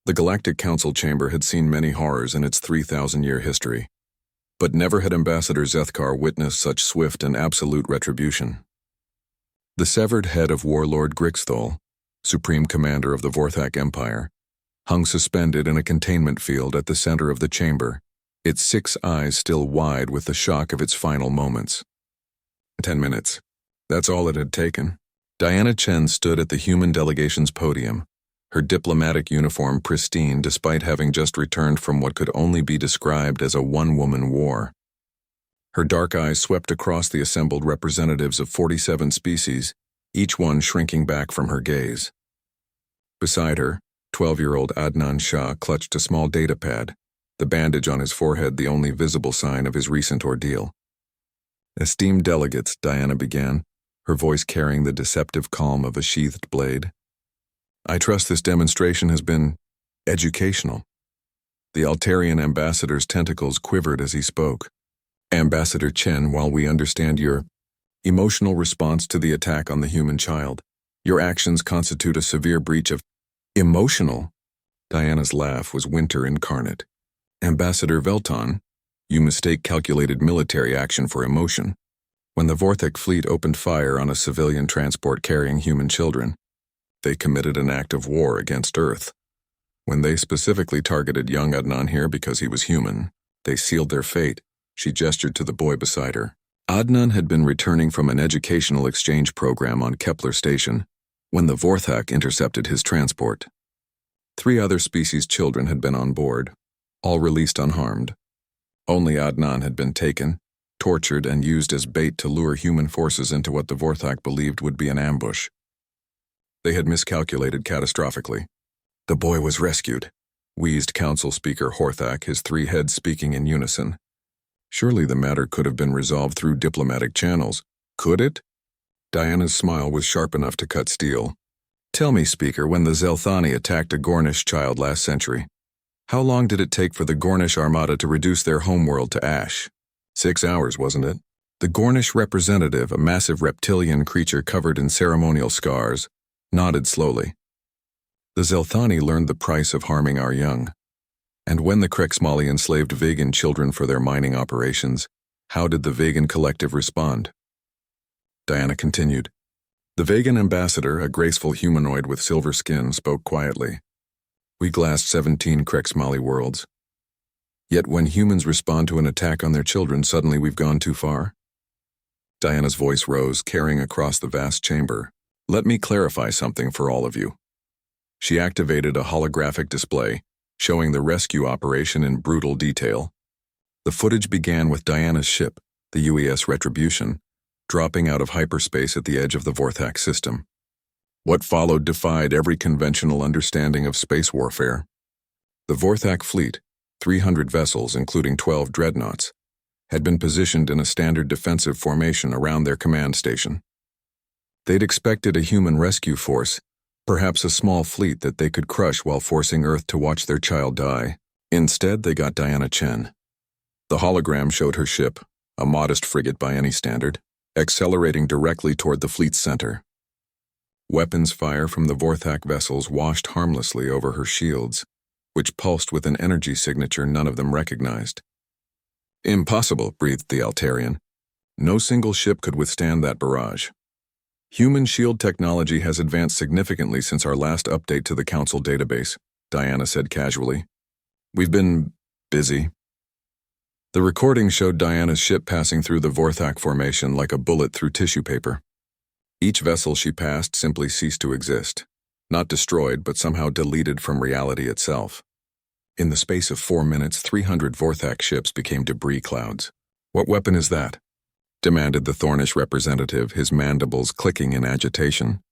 The Galactic Council chamber had seen many horrors in its 3,000-year history, but never had Ambassador Zethkar witnessed such swift and absolute retribution. The severed head of Warlord Grixthol, supreme commander of the Vorthak Empire, hung suspended in a containment field at the center of the chamber, its 6 eyes still wide with the shock of its final moments. 10 minutes. That's all it had taken. Diana Chen stood at the human delegation's podium, her diplomatic uniform pristine despite having just returned from what could only be described as a one-woman war. Her dark eyes swept across the assembled representatives of 47 species, each one shrinking back from her gaze. Beside her, 12-year-old Adnan Shah clutched a small data pad, the bandage on his forehead the only visible sign of his recent ordeal. "Esteemed delegates," Diana began, her voice carrying the deceptive calm of a sheathed blade. "I trust this demonstration has been educational." The Altarian ambassador's tentacles quivered as he spoke. "Ambassador Chen, while we understand your emotional response to the attack on the human child, your actions constitute a severe breach of..." "Emotional?" Diana's laugh was winter incarnate. "Ambassador Velton, you mistake calculated military action for emotion. When the Vorthak fleet opened fire on a civilian transport carrying human children, they committed an act of war against Earth. When they specifically targeted young Adnan here because he was human, they sealed their fate." She gestured to the boy beside her. Adnan had been returning from an educational exchange program on Kepler Station when the Vorthak intercepted his transport. 3 other species' children had been on board, all released unharmed. Only Adnan had been taken, tortured, and used as bait to lure human forces into what the Vorthak believed would be an ambush. They had miscalculated catastrophically. "The boy was rescued," wheezed Council Speaker Horthak, his 3 heads speaking in unison. Surely the matter could have been resolved through diplomatic channels. Could it? Diana's smile was sharp enough to cut steel. "Tell me, Speaker, when the Zelthani attacked a Gornish child last century, how long did it take for the Gornish armada to reduce their homeworld to ash? 6 hours, wasn't it?" The Gornish representative, a massive reptilian creature covered in ceremonial scars, nodded slowly. "The Zelthani learned the price of harming our young. And when the Krexmali enslaved vegan children for their mining operations, how did the vegan collective respond?" Diana continued. The vegan ambassador, a graceful humanoid with silver skin, spoke quietly. "We glassed 17 Krexmali worlds. Yet when humans respond to an attack on their children, suddenly we've gone too far?" Diana's voice rose, carrying across the vast chamber. "Let me clarify something for all of you." She activated a holographic display, showing the rescue operation in brutal detail. The footage began with Diana's ship, the UES Retribution, dropping out of hyperspace at the edge of the Vorthak system. What followed defied every conventional understanding of space warfare. The Vorthak fleet, 300 vessels including 12 dreadnoughts, had been positioned in a standard defensive formation around their command station. They'd expected a human rescue force, perhaps a small fleet that they could crush while forcing Earth to watch their child die. Instead, they got Diana Chen. The hologram showed her ship, a modest frigate by any standard, accelerating directly toward the fleet's center. Weapons fire from the Vorthak vessels washed harmlessly over her shields, which pulsed with an energy signature none of them recognized. "Impossible," breathed the Altarian. "No single ship could withstand that barrage." "Human shield technology has advanced significantly since our last update to the Council database," Diana said casually. "We've been busy." The recording showed Diana's ship passing through the Vorthak formation like a bullet through tissue paper. Each vessel she passed simply ceased to exist, not destroyed but somehow deleted from reality itself. In the space of 4 minutes, 300 Vorthak ships became debris clouds. "What weapon is that?" demanded the Thornish representative, his mandibles clicking in agitation.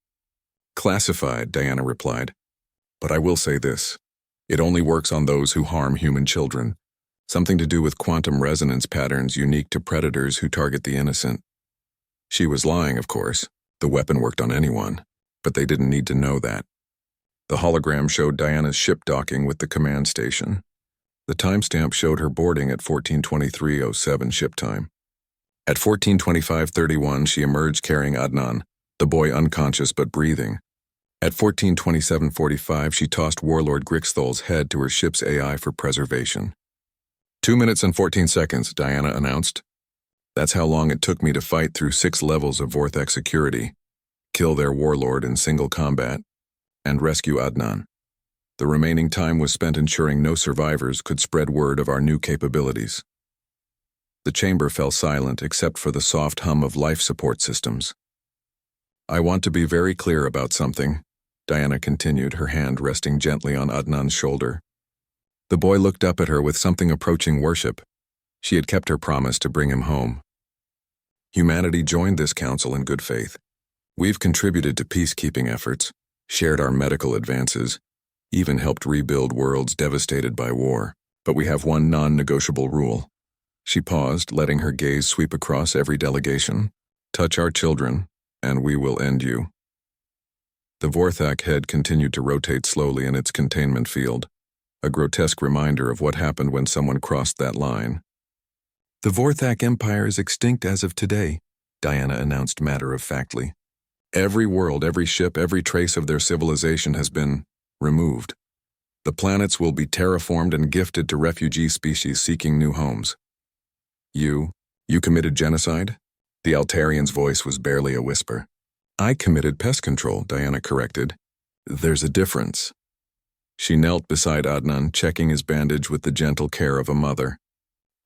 "Classified," Diana replied. "But I will say this. It only works on those who harm human children. Something to do with quantum resonance patterns unique to predators who target the innocent." She was lying, of course. The weapon worked on anyone, but they didn't need to know that. The hologram showed Diana's ship docking with the command station. The timestamp showed her boarding at 14:23:07 ship time. At 14:25:31, she emerged carrying Adnan, the boy unconscious but breathing. At 14:27:45, she tossed Warlord Grixthol's head to her ship's AI for preservation. 2 minutes and 14 seconds, Diana announced. That's how long it took me to fight through 6 levels of Vorthak security, kill their warlord in single combat, and rescue Adnan. The remaining time was spent ensuring no survivors could spread word of our new capabilities. The chamber fell silent except for the soft hum of life support systems. I want to be very clear about something, Diana continued, her hand resting gently on Adnan's shoulder. The boy looked up at her with something approaching worship. She had kept her promise to bring him home. Humanity joined this council in good faith. We've contributed to peacekeeping efforts, shared our medical advances, even helped rebuild worlds devastated by war. But we have one non-negotiable rule. She paused, letting her gaze sweep across every delegation. Touch our children, and we will end you. The Vorthak head continued to rotate slowly in its containment field, a grotesque reminder of what happened when someone crossed that line. The Vorthak Empire is extinct as of today, Diana announced matter-of-factly. Every world, every ship, every trace of their civilization has been removed. The planets will be terraformed and gifted to refugee species seeking new homes. You committed genocide? The Altarian's voice was barely a whisper. I committed pest control, Diana corrected. There's a difference. She knelt beside Adnan, checking his bandage with the gentle care of a mother.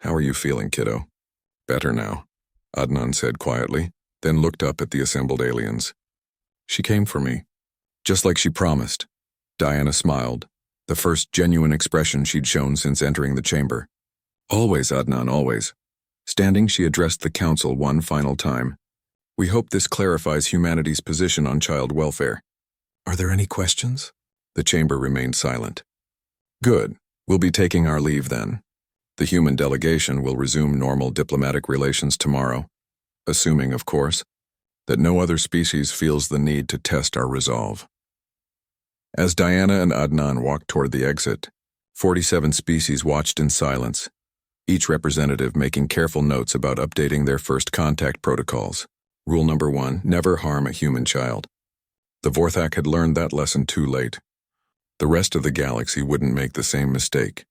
How are you feeling, kiddo? Better now, Adnan said quietly, then looked up at the assembled aliens. She came for me, just like she promised. Diana smiled, the first genuine expression she'd shown since entering the chamber. Always, Adnan, always. Standing, she addressed the council one final time. We hope this clarifies humanity's position on child welfare. Are there any questions? The chamber remained silent. Good. We'll be taking our leave then. The human delegation will resume normal diplomatic relations tomorrow, assuming, of course, that no other species feels the need to test our resolve. As Diana and Adnan walked toward the exit, 47 species watched in silence, each representative making careful notes about updating their first contact protocols. Rule number 1, never harm a human child. The Vorthak had learned that lesson too late. The rest of the galaxy wouldn't make the same mistake.